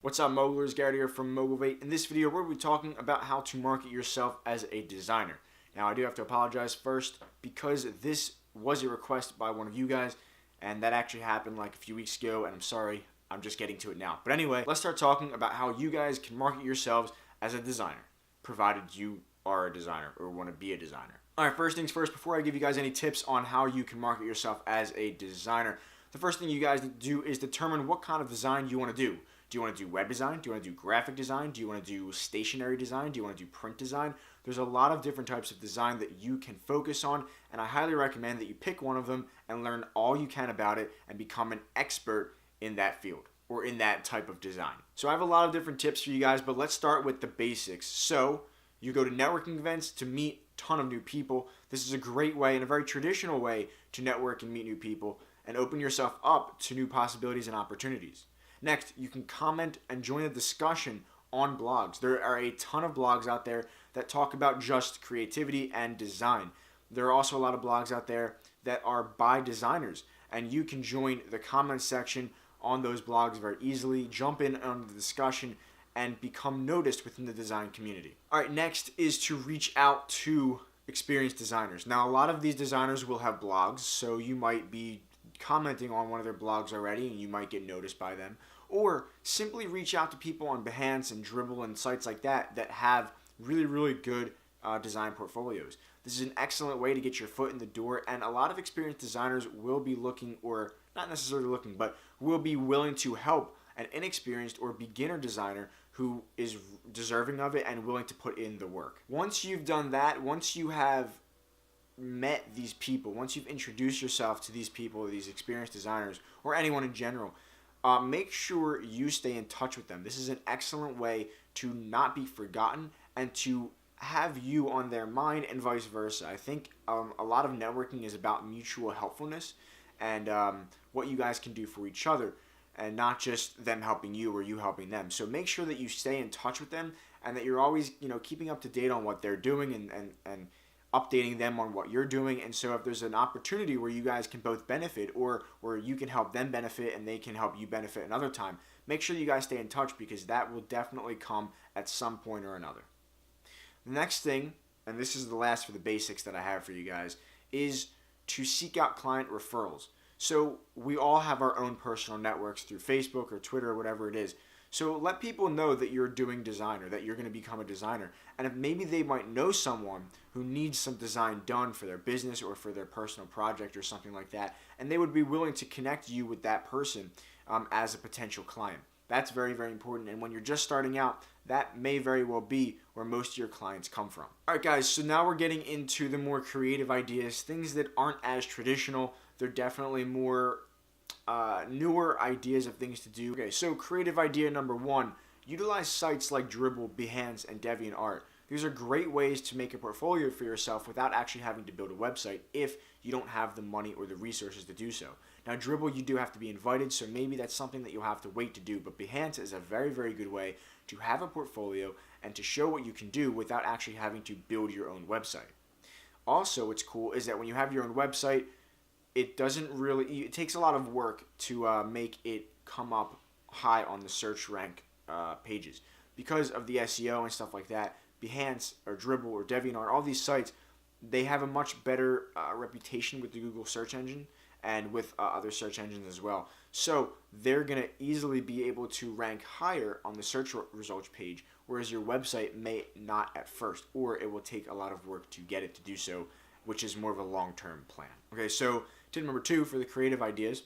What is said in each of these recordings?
What's up, Mogulers? Garrett here from Mogulvate. In this video, we're going to be talking about how to market yourself as a designer. Now, I do have to apologize first because this was a request by one of you guys, and that actually happened like a few weeks ago, and I'm sorry, I'm just getting to it now. But anyway, let's start talking about how you guys can market yourselves as a designer, provided you are a designer or want to be a designer. All right, first things first, before I give you guys any tips on how you can market yourself as a designer, the first thing you guys need to do is determine what kind of design you want to do. Do you want to do web design? Do you want to do graphic design? Do you want to do stationary design? Do you want to do print design? There's a lot of different types of design that you can focus on, and I highly recommend that you pick one of them and learn all you can about it and become an expert in that field or in that type of design. So I have a lot of different tips for you guys, but let's start with the basics. So you go to networking events to meet a ton of new people. This is a great way and a very traditional way to network and meet new people and open yourself up to new possibilities and opportunities. Next, you can comment and join the discussion on blogs. There are a ton of blogs out there that talk about just creativity and design. There are also a lot of blogs out there that are by designers, and you can join the comment section on those blogs very easily, jump in on the discussion, and become noticed within the design community. All right, next is to reach out to experienced designers. Now, a lot of these designers will have blogs, so you might be commenting on one of their blogs already and you might get noticed by them, or simply reach out to people on Behance and Dribbble and sites like that that have really good design portfolios. This is an excellent way to get your foot in the door, and a lot of experienced designers will be looking, or not necessarily looking, but will be willing to help an inexperienced or beginner designer who is deserving of it and willing to put in the work. Once you've done that, once you have met these people, once you've introduced yourself to these people, these experienced designers, or anyone in general, make sure you stay in touch with them. This is an excellent way to not be forgotten and to have you on their mind and vice versa. I think a lot of networking is about mutual helpfulness and what you guys can do for each other, and not just them helping you or you helping them. So make sure that you stay in touch with them and that you're always, keeping up to date on what they're doing and updating them on what you're doing. And so if there's an opportunity where you guys can both benefit, or you can help them benefit and they can help you benefit another time, make sure you guys stay in touch, because that will definitely come at some point or another. The next thing, and this is the last for the basics that I have for you guys, is to seek out client referrals. So we all have our own personal networks through Facebook or Twitter or whatever it is. So let people know that you're doing design, or that you're going to become a designer. And if maybe they might know someone who needs some design done for their business or for their personal project or something like that, and they would be willing to connect you with that person as a potential client. That's very important. And when you're just starting out, that may very well be where most of your clients come from. All right, guys, so now we're getting into the more creative ideas, things that aren't as traditional. They're definitely more newer ideas of things to do. Okay, so creative idea number one, utilize sites like Dribbble, Behance, and DeviantArt. These are great ways to make a portfolio for yourself without actually having to build a website if you don't have the money or the resources to do so. Now, Dribbble, you do have to be invited, so maybe that's something that you'll have to wait to do, but Behance is a very good way to have a portfolio and to show what you can do without actually having to build your own website. Also, what's cool is that when you have your own website, it takes a lot of work to make it come up high on the search rank pages. Because of the SEO and stuff like that, Behance or Dribbble or DeviantArt, all these sites, they have a much better reputation with the Google search engine and with other search engines as well. So they're going to easily be able to rank higher on the search results page, whereas your website may not at first, or it will take a lot of work to get it to do so, which is more of a long-term plan. Okay, so tip number two for the creative ideas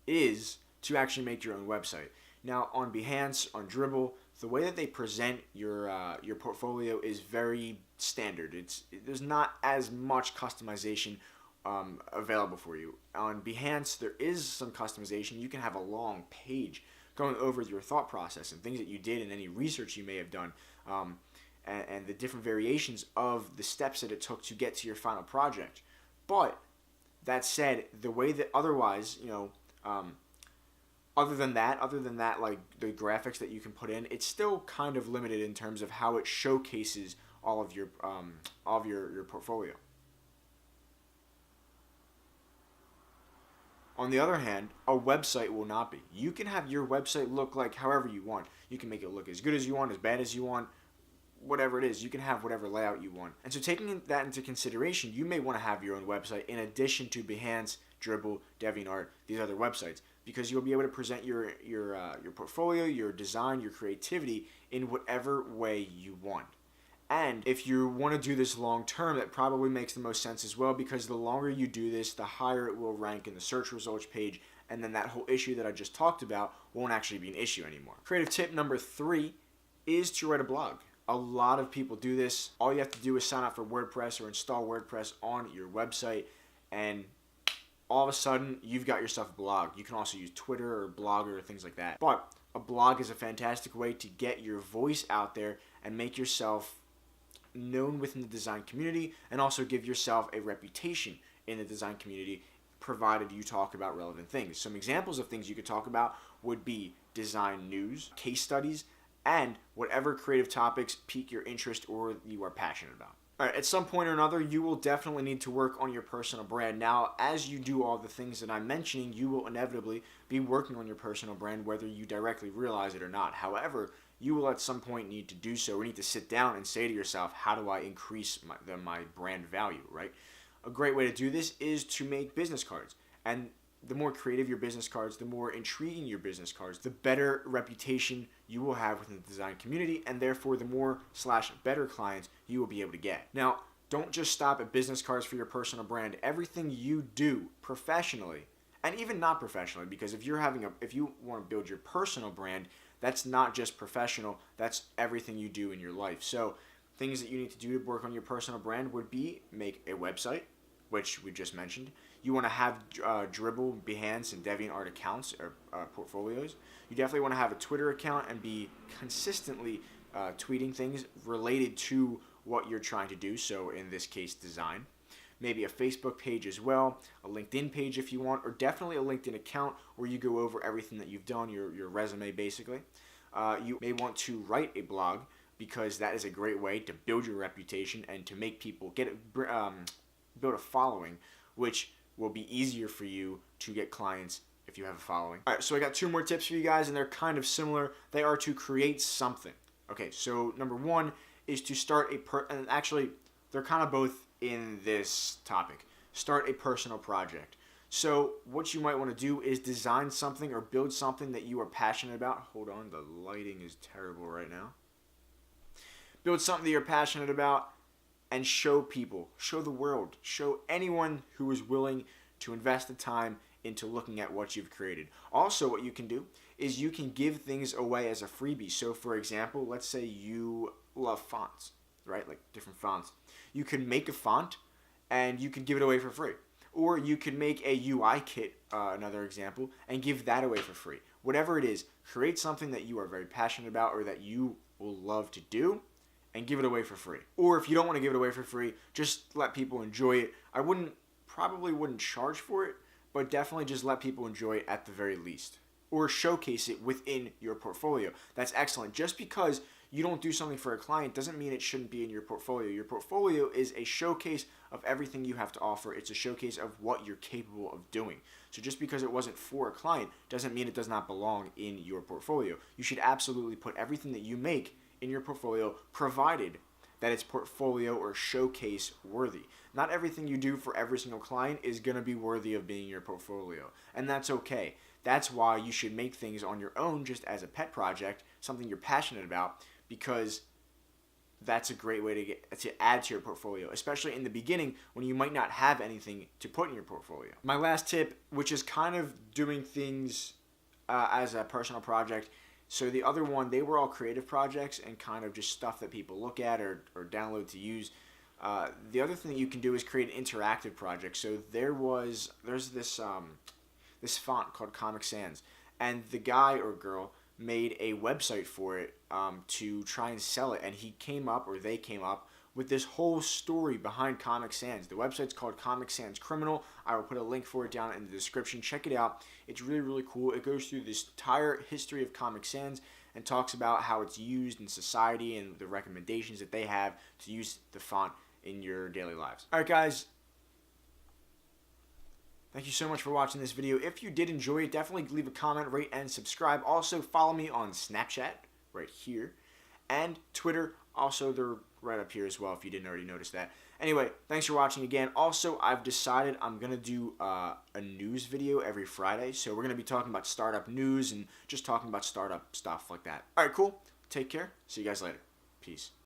is to actually make your own website. Now, on Behance, on Dribbble, the way that they present your portfolio is very standard. There's not as much customization available for you. On Behance, there is some customization. You can have a long page going over your thought process and things that you did and any research you may have done, and the different variations of the steps that it took to get to your final project. But that said, the way that otherwise, other than that, like the graphics that you can put in, it's still kind of limited in terms of how it showcases all of your portfolio. On the other hand, a website will not be. You can have your website look like however you want. You can make it look as good as you want, as bad as you want, whatever it is. You can have whatever layout you want. And so taking that into consideration, you may want to have your own website in addition to Behance, Dribbble, DeviantArt, these other websites, because you'll be able to present your portfolio, your design, your creativity in whatever way you want. And if you want to do this long term, that probably makes the most sense as well, because the longer you do this, the higher it will rank in the search results page, and then that whole issue that I just talked about won't actually be an issue anymore. Creative tip number 3 is to write a blog. A lot of people do this. All you have to do is sign up for WordPress or install WordPress on your website, and all of a sudden you've got yourself a blog. You can also use Twitter or Blogger or things like that. But a blog is a fantastic way to get your voice out there and make yourself known within the design community, and also give yourself a reputation in the design community, provided you talk about relevant things. Some examples of things you could talk about would be design news, case studies, and whatever creative topics pique your interest or you are passionate about. All right, at some point or another, you will definitely need to work on your personal brand. Now, as you do all the things that I'm mentioning, you will inevitably be working on your personal brand, whether you directly realize it or not. However, you will at some point need to do so, or need to sit down and say to yourself, how do I increase my brand value, right? A great way to do this is to make business cards. And the more creative your business cards, the more intriguing your business cards, the better reputation you will have within the design community, and therefore the more / better clients you will be able to get. Now, don't just stop at business cards for your personal brand. Everything you do professionally, and even not professionally, because if you want to build your personal brand, that's not just professional, that's everything you do in your life. So things that you need to do to work on your personal brand would be make a website, which we just mentioned. You want to have Dribbble, Behance, and DeviantArt accounts or portfolios. You definitely want to have a Twitter account and be consistently tweeting things related to what you're trying to do, so in this case, design. Maybe a Facebook page as well, a LinkedIn page if you want, or definitely a LinkedIn account where you go over everything that you've done, your resume basically. You may want to write a blog, because that is a great way to build your reputation and to make people build a following, which will be easier for you to get clients if you have a following. All right, so I got 2 more tips for you guys, and they're kind of similar. They are to create something. Okay, so number 1 is to start and actually they're kind of both in this topic. Start a personal project. So what you might want to do is design something or build something that you are passionate about. Hold on, the lighting is terrible right now. Build something that you're passionate about and show people, show the world, show anyone who is willing to invest the time into looking at what you've created. Also, what you can do is you can give things away as a freebie. So for example, let's say you love fonts, right? Like different fonts. You can make a font and you can give it away for free. Or you can make a UI kit, another example, and give that away for free. Whatever it is, create something that you are very passionate about or that you will love to do, and give it away for free. Or if you don't want to give it away for free, just let people enjoy it. I probably wouldn't charge for it, but definitely just let people enjoy it at the very least. Or showcase it within your portfolio. That's excellent. Just because you don't do something for a client doesn't mean it shouldn't be in your portfolio. Your portfolio is a showcase of everything you have to offer. It's a showcase of what you're capable of doing. So just because it wasn't for a client doesn't mean it does not belong in your portfolio. You should absolutely put everything that you make in your portfolio, provided that it's portfolio or showcase worthy. Not everything you do for every single client is going to be worthy of being your portfolio, and that's okay. That's why you should make things on your own, just as a pet project, something you're passionate about, because that's a great way to add to your portfolio, especially in the beginning when you might not have anything to put in your portfolio. My last tip, which is kind of doing things as a personal project. So the other one, they were all creative projects and kind of just stuff that people look at or download to use. The other thing that you can do is create an interactive project. So there's this font called Comic Sans, and the guy or girl made a website for it to try and sell it, and they came up with this whole story behind Comic Sans. The website's called Comic Sans Criminal. I will put a link for it down in the description. Check it out. It's really, really cool. It goes through this entire history of Comic Sans and talks about how it's used in society and the recommendations that they have to use the font in your daily lives. All right, guys. Thank you so much for watching this video. If you did enjoy it, definitely leave a comment, rate, and subscribe. Also, follow me on Snapchat right here and Twitter. Also, they're right up here as well if you didn't already notice that. Anyway, thanks for watching again. Also, I've decided I'm going to do a news video every Friday. So we're going to be talking about startup news and just talking about startup stuff like that. All right, cool. Take care. See you guys later. Peace.